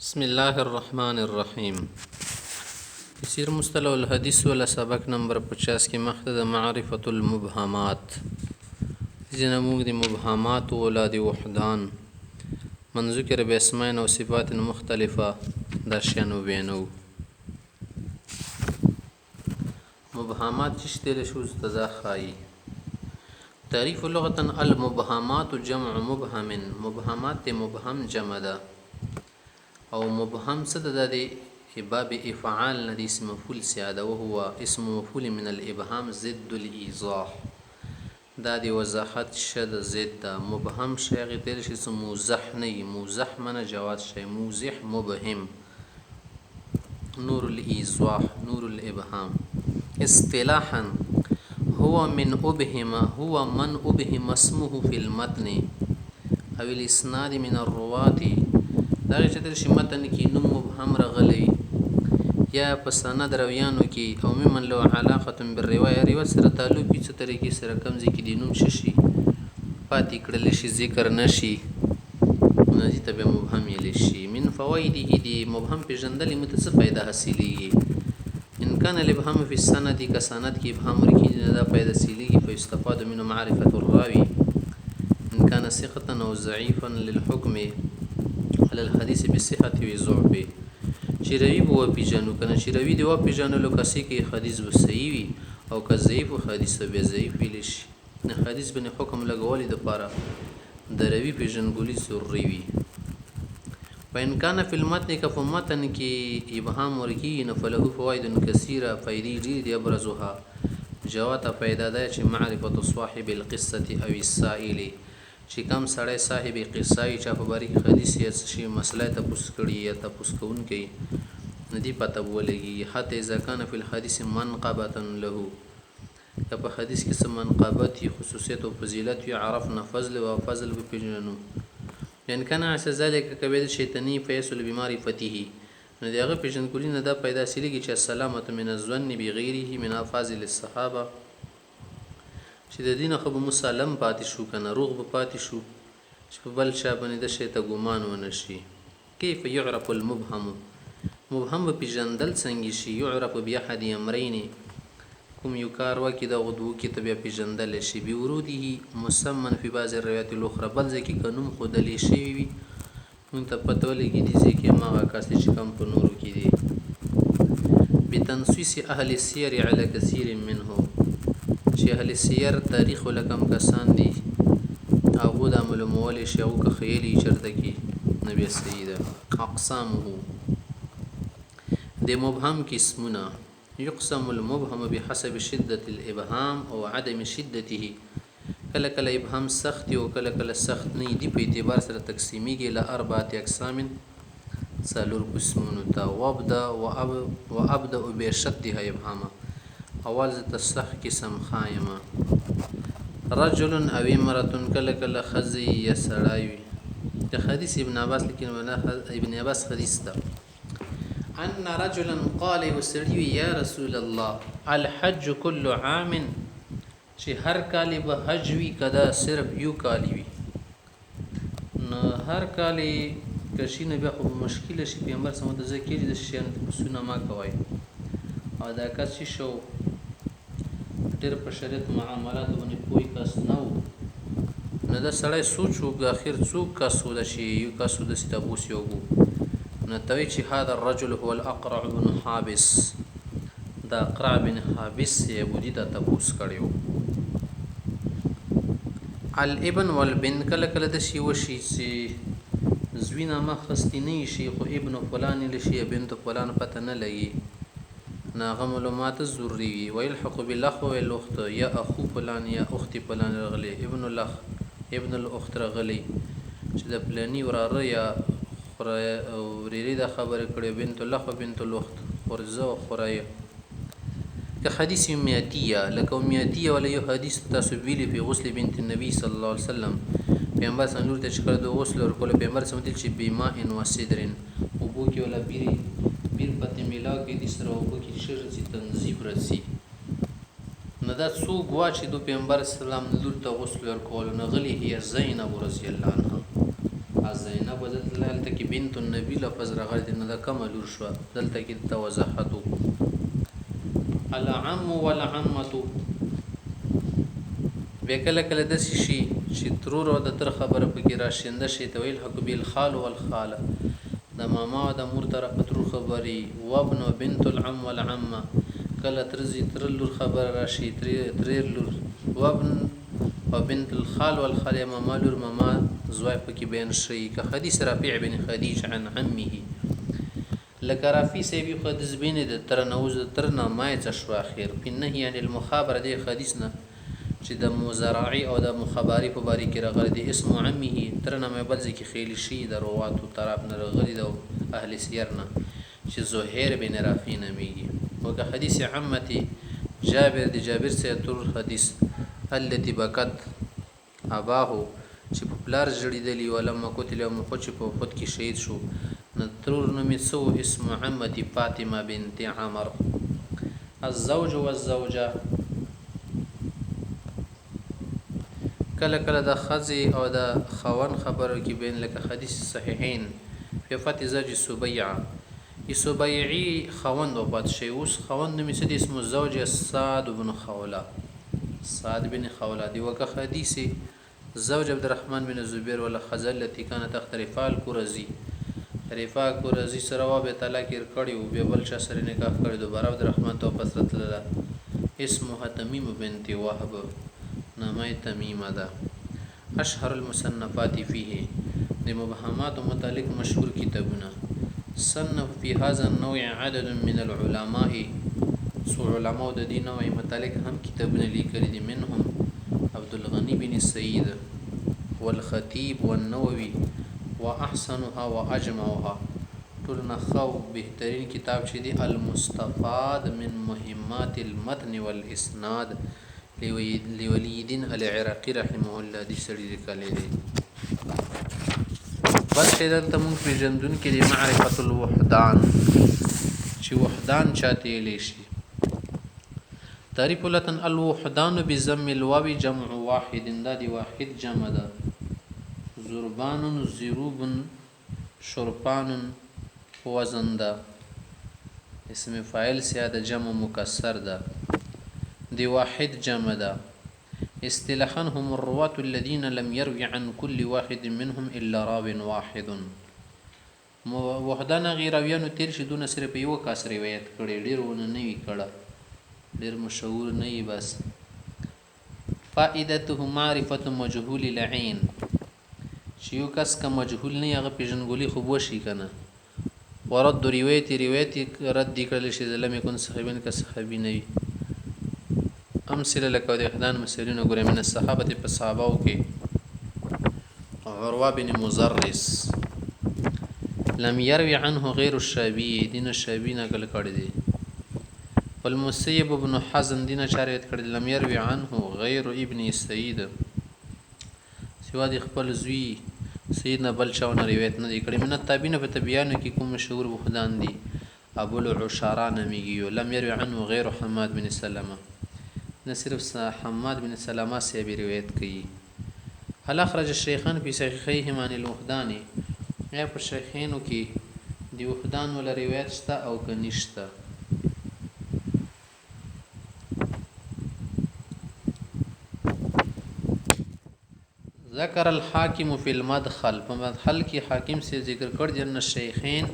بسم الله الرحمن الرحیم. تفسیر مصطلح الحدیث ولا سبق نمبر 50 کې مخته د معرفة المبهمات ځینې موږ د مبهمات ولادي وحدان من ذکر باسماء و صفات مختلفه دا شیانو وینو. مبهمات چې شته له شو استزا خای تعریف لغتا المبهمات جمع مبهم. مبهمات مبهم جمع ده او مبهم څه ده د باب افعال نه د اسم مفعول سیاده وهو اسم مفعول من الابهام ضد الايضاح. دا د وضاحت شد ضد ده. مبهم شی غیر شي موضح نه موضح منه جواز شي موضح مبهم نور الايضاح نور الابهام. اصطلاحا هو من ابهم هو من ابهم اسمه في المتن او الاسناد من الرواه. دا چې د متن کې نوم مبهم راغلی یا په سند رویانو کې او ممن له علاقه بالروايه روایت سره تعلق کې څه طریقې سره کمزې کې د نوم شي پاتې کړل شي ذکر نشي نزي ته مبهم یل شي. من فوائده دي مبهم په جندل مت څه فائدہ حاصلېږي. ان كان الابهام في السند كسند کې ابهام ورکی دا فائدہ حاصلېږي فاستفاد منه معرفه الراوي ان كان ثقه او ضعيفا للحكم على الحديث بالصحه والضعف. چې روي بو پیژنو کنه چې روي دی و پیژنو لو کسي کې حدیث و صحیح وي او که ضعیف حدیث به ضعیف ویل شي. نه حدیث باندې حکم لګولې د پاره د روي پیژنګولي ضروري وي. وان كان في المتن كفمتن کې ابهام ورکی نه فله فوائد كثيره فائدې دي ابرزها جوات پیدا ده چې معرفت صاحب القصه او السائل چې کم سړی صاحب قصای چا په باری حدیث یا شی مسله ته پوس کړي یا ته پوس کون کوي ندی پته ولګي حتی اذا كان في الحديث منقبه له که په حدیث کې سم منقبت خصوصیت او فضیلت عرفنا فضل او فضل په پیژنو یعنی کنه اس ذلك کبد شیطانی فیصل بمعرفته نو دغه پیژن کولی نه دا پیدا سلیږي چې سلامت من الظن بغیره من افاضل الصحابه چې د دین خو مسلم پاتې شو کنه روغ به پاتې شو چې په بل چا باندې د شی ته ګمان ونشي. کیف يعرف المبهم مبهم په جندل څنګه شي يعرف باحد امرين کوم یو کار وکي د غدو کې ته په جندل شي بوروده مسمن في بعض الروايات الاخرى بل ځکه قانون خودلی شي وي مونږ ته پته ولګي دي چې ما کاسې چې کم په نورو کې دي بتنصيص اهل السير على كثير منه چې اهل سیر تاریخ ولکم کسان دي هغه د عمل مول شي او که خیالي چرته کې نبی سیده اقسامه د مبهم قسمونه يقسم المبهم بحسب شده الابهام او عدم شدته. کله کله ابهام سخت او کله کله سخت نه دي په اعتبار سره تقسیمیږي ل اربعه اقسام سالور قسمونه تا وابدا بشدها ابهام. اول ز تصح قسم خایمه رجل او امراه کله کله خزي یا سړای د حدیث ابن عباس لیکن ابن عباس حدیث ده ان رجلا قال وسړي یا رسول الله الحج كل عام چې هر کال به حج وی کدا صرف یو کال وی نو هر کال کشي نه به مشکل شي پیغمبر سم د ذکر د شیان سونه ما کوي او دا کس شو ډېر په شریعت معاملات باندې کوئی کس نه و نه دا سړی سوچو په اخر څوک کس ودا شي یو کس د ستابوس یو نه توي چې هذا الرجل هو الاقرع بن حابس دا اقرع بن حابس یې بودی دا تبوس کړیو. الابن والبن کله کله د شی وشي چې زوینه مخستینی شي خو ابن فلان لشي بنت فلان پته نه لګي ناغه معلومات ضروری وي. ويلحق بالاخو والاخت یا اخو فلان یا اخت فلان رغلی ابن الاخ ابن الاخت رغلی چې د پلانی وراره یا وريري د خبره کړي بنت الاخ بنت الاخت ورزه خورای که حدیث میاتیه لکه میاتیه ولا یو حدیث تاسو ویلی په غسل بنت النبي صلی الله علیه وسلم پیغمبر صلی الله علیه وسلم د غسل ور کول پیغمبر سم دل چې بما ان وسدرن او بو کې ولا بیر پته میلا کې د سره او کې شرط تنظیم رسی نه دا څو غوا چې د پیغمبر اسلام لور ته غسل ور کول نه غلی هي زینب رضی الله عنها زینب دلته کې بنت النبی لفظ راغلی دی، نه د کومه لور شوه، دلته کې ته وضاحت وکړو. العم والعمة بیا کله کله داسې شي چې ترور او د تر خبره پکې راشنده شي، ته ویل حق بالخال والخاله، د ماما او د مور طرفه ترور خبرې، وابن و بنت العم والعمه، کله ترزي تر لور خبره راشي، تریر لور، وابن او بنت الخال والخاله، ماما لور ماما زوی پکې بیان شي. که حدیث رافع بن خدیج عن عمه لکه رافی سیبی حدیث بین د تر نوز تر نه مای څه شو اخر پنه یعنی المخابره دی حدیث نه چې د مزرعی او د مخابری په باری کې راغلی دی اسم عمه تر نه مې بل ځکه خیلی شي د رواتو طرف نه راغلی د اهل سیر نه چې زهیر بن رافی نمیږي. وکه حدیث عمتي جابر دی جابر سے تر حدیث التي بکت اباهو چې په پلار جړیدلی ولما قتل او مخ چې په خود کې شهید شو، نترور نومي سو اسم عمتي فاطمه بنت عمر. الزوج والزوجه کله کله د خزي او د خوان خبرو کې بین لکه حدیث صحیحین په فتح زوج سبيعه سبيعي خوان وفات شي، اوس خوان نومي سد اسم الزوج سعد بن خوله، سعد بن خوله دی. وکه حدیث زوج عبد الرحمن بن زبير ولا خزل التي كانت تختلفا القرزي رفا قرزي سره و به طلاق کړیو به بل چا سره نکاح کړی دوباره عبد الرحمن تو پسرت لاله اسمها تميم بنت وهب نامه تمیمه ده. اشهر المصنفات فيه د مبهمات متعلق مشهور کتابونه. صنف في هذا النوع عدد من العلماء سو علماء د دې نوع متعلق هم کتابونه لیکلي دي، منهم عبد الغني بن سعيد والخطيب والنووي واحسنها واجمعها ټول نخو بهترین کتاب چې دی المستفاد من مهمات المتن والاسناد لولي الدين العراقي رحمه الله دي سړي لیکلي دي. بس دلته مونږ پیژندون کې دی معرفت الوحدان چې وحدان چاته ویل شي. تعریف لتن الوحدان بضم الواو جمع واحد دا دی واحد جمع ده. زربان زروب شربان وزن ده اسم فاعل سیاده جمع مکسر ده دی واحد جمع ده. اصطلاحا هم الرواة الذين لم يروي عن كل واحد منهم الا راو واحد. وحدان غیر راویانو تیر شي دون صرف یو کس روایت کړي، ډیر ونه نه وی کړه، ډیر مشهور نه وي. بس فائدته معرفت مجهول العين چې یو کس کا مجهول نه هغه پیژنګولي خو وشي کنه. ورد روایت رد کړل شي لم يكن صحابین کا صحابي نه وي. امثله لکه د احدان مثالونه ګورې من الصحابه په صحابه کې عروه بن مزرس لم يروي عنه غير الشابي دین الشابي نقل کړی دی. والمسيب بن حزم دین شریعت کړی لم يروي عنه غير ابن سعيد سوا د خپل زوی سیدنا بل چاونه روایت نه دی کړی. من التابعین په تبیان کې کوم مشهور وحدان دي ابو العشارا نمیږي. لم يروي عنه غير حماد بن سلمہ نه صرف حماد بن سلمہ سے بھی روایت کی. هل اخرج الشيخان في صحيحيهما عن الوحدان یا په شیخینو کې دی وحدان ولا روایت شته او کنيشته. ذکر الحاکم فی المدخل په مدخل کې حاکم سے ذکر کړ دي ان الشیخین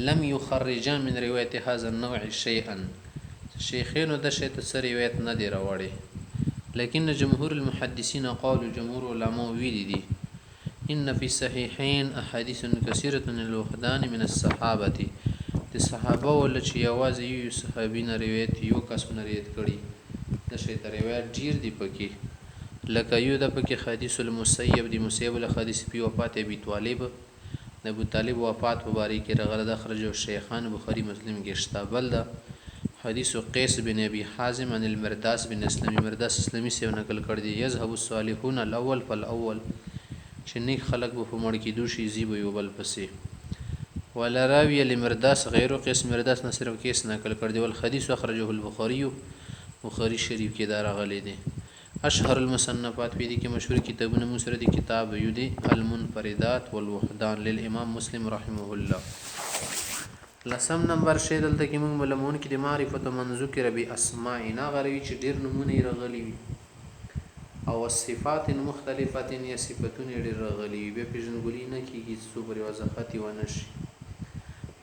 لم يخرجا من روایت هذا النوع شيئا شیخینو د شیت سره روایت نه دی راوړي، لیکن جمهور المحدثین قالوا جمهور علماء ویلي دي ان فی صحیحین احادیث کثیره الوحدان من الصحابه د صحابه ول چې یوازې یو صحابي نه روایت یو کس نه روایت کړي د شیت روایت ډیر دی پکې. لکه یو د پکې حدیث المسیب دی مسیب له حدیث په وفات ابي طالب د ابو طالب وفات مبارک رغله د خرج الشیخان بخاری مسلم کې شتابل ده حدیث قیس بن ابي حازم عن المرداس بن اسلامي مرداس اسلامي سے نقل کړ دی يذهب الصالحون الاول فالاول چې نیک خلق به مړ کې دوشي زیب یو بل پسې. ولا راوی لمرداس غیر قیس مرداس نه صرف قیس نقل کړ دی ول حدیث اخرجه البخاری بخاری شریف کې دا راغلی دی. اشهر المصنفات په دې کې مشهور کتابونه مسره دي کتاب یو دي المنفردات والوحدان للامام مسلم رحمه الله. لسم نمبر شی دلته کې موږ ملمون کې د معرفت من ذکر باسماء غروي چې ډیر نمونه راغلي وي او صفات مختلفات یا صفاتونه ډیر راغلي وي به پیژنګولي نه کیږي څو پر وضاحت ونشي.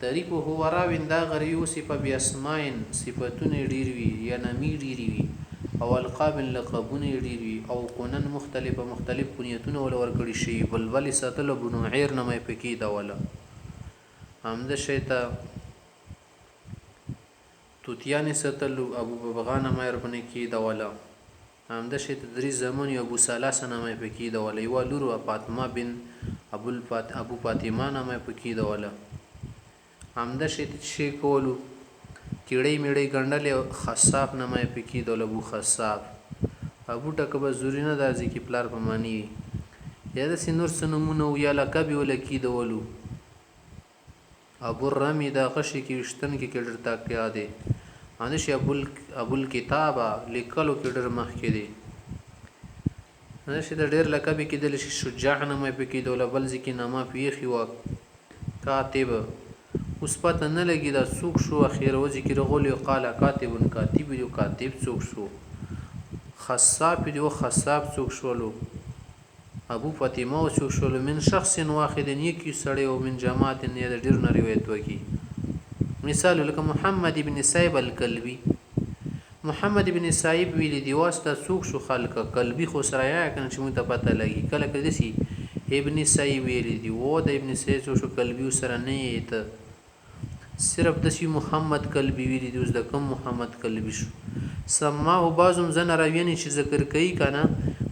تعریف هو راوین دا غروي او صفه باسماء صفاتونه ډیر وي یا نمی ډیر وي او القاب لقبونه ډیر وي او قنن مختلف کنیتونه ول ورکړي شي بلبل ساتل بنو عیر نه مې پکې دا ولا همد شیطا توتیان ساتل ابو بغان مې ربنه کې دا ولا همد شیطا درې زمون ابو سلاس نه مې پکې دا ولا یو لور فاطمه بن ابو فاطمه نه مې پکې دا ولا همد شیطا شي کولو کیړې میړې ګندل خصاب نه مې پکې دول ابو خصاب ابو ټکبه زورینه د ځکه پلار په معنی یا د سینور سنمونه یا لقب ولا کې دولو ابو الرمی دا غشي کې وشتن کې کډر تا کې اده انش ابو الكتابه لیکلو کې ډر مخ کې دي انش د ډیر لقب کې د شجاع نه مې پکې دول بل ځکه نامه پیخي وا کاتب اوس پته نه لګي دا څوک شو اخیر وځي کې رغول یو قال کاتب یو کاتب څوک شو خصاب یو خصاب څوک شولو ابو فاطمه څوک شولو من شخص واحد یکی سړی او من جماعت نه د ډیر نه روایت وکي مثال لکه محمد ابن سایب الکلبی محمد ابن سایب ویلی دی واسطه څوک شو خلق قلبی خو سره یا کنه چې مونږ ته پته لګي کله کله دسی ابن سایب ویلی دی و د ابن سایب شو قلبی سره نه ته صرف دسی محمد قلبی ویلی دی اوس د کم محمد قلبی شو سماه بعضم زن راویني چې ذکر کوي کنه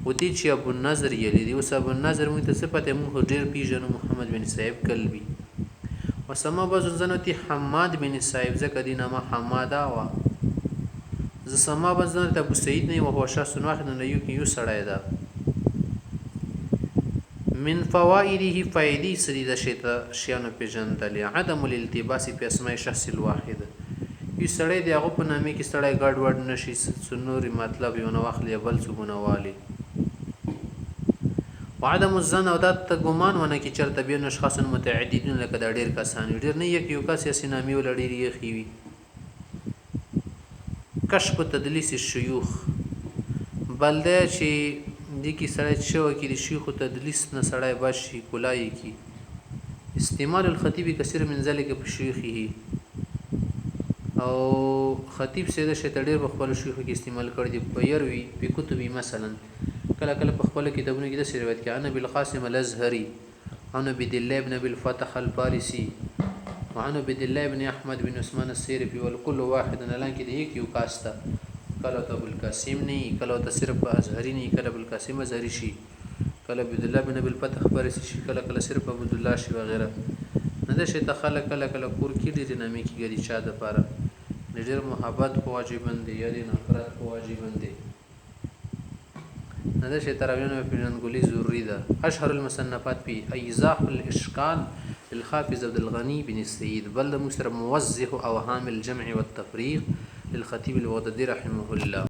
ودی چې ابو النضر یلی دی اوس ابو النضر مونږ ته صفته مونږ ډیر پیژنو محمد بن صاحب قلبی وسما بعضم زن تی حماد بن صاحب زکه دی نامه حماده وا ز سما بعضم ته ابو سعید نه او شخص واحد نه یو سړی دا من فوائده فائدې سری د شیانو پیژندل عدم الالتباس په اسماء شخص الواحد یو سړی دی هغه په نامه کې سړی ګډ وډ نشي سنوري مطلب یو نو واخلې بل څه بنوالي وعدم الظن او د ګمان ونه کې چرته به اشخاص متعددین لکه د ډیر کسان ډیر نه یو کس یې نامي ول ډیر یې خوي کشف تدلیس الشيوخ بلده چې د کی سړی شو کې د شيخ تدلیس نه سړی بشي کولای کی استعمال الخطيب کثیر من ذلك بشيخه او خطیب سیده شته ډیر په خپل شیخ کې استعمال کړی دی په يروي په کتبي مثلا کله کله په خپل کتابونو کې د روایت کې انا بالقاسم الازهري انا بد الله ابن بالفتح الفارسي وانا بد الله ابن احمد بن عثمان السيرفي والكل واحد الان کې د یو کاستا کله ته بالقاسم نه کله ته صرف ازهري نه کله بالقاسم ازهري شي کله بد الله ابن بالفتح فارسي شي کله صرف عبد الله شي وغيرها نه د شي تخلق کله کور کې د نامې کې غدي چا د پاره ډېر محبت په واجب دی یا د نفرت په واجب دی نه د شي تراوینه په جنګولي ضروری ده. اشهر المصنفات په ایضاح الاشکال للحافظ عبد الغني بن السيد بل مسر موضح اوهام الجمع والتفريق للخطيب البغدادي رحمه الله.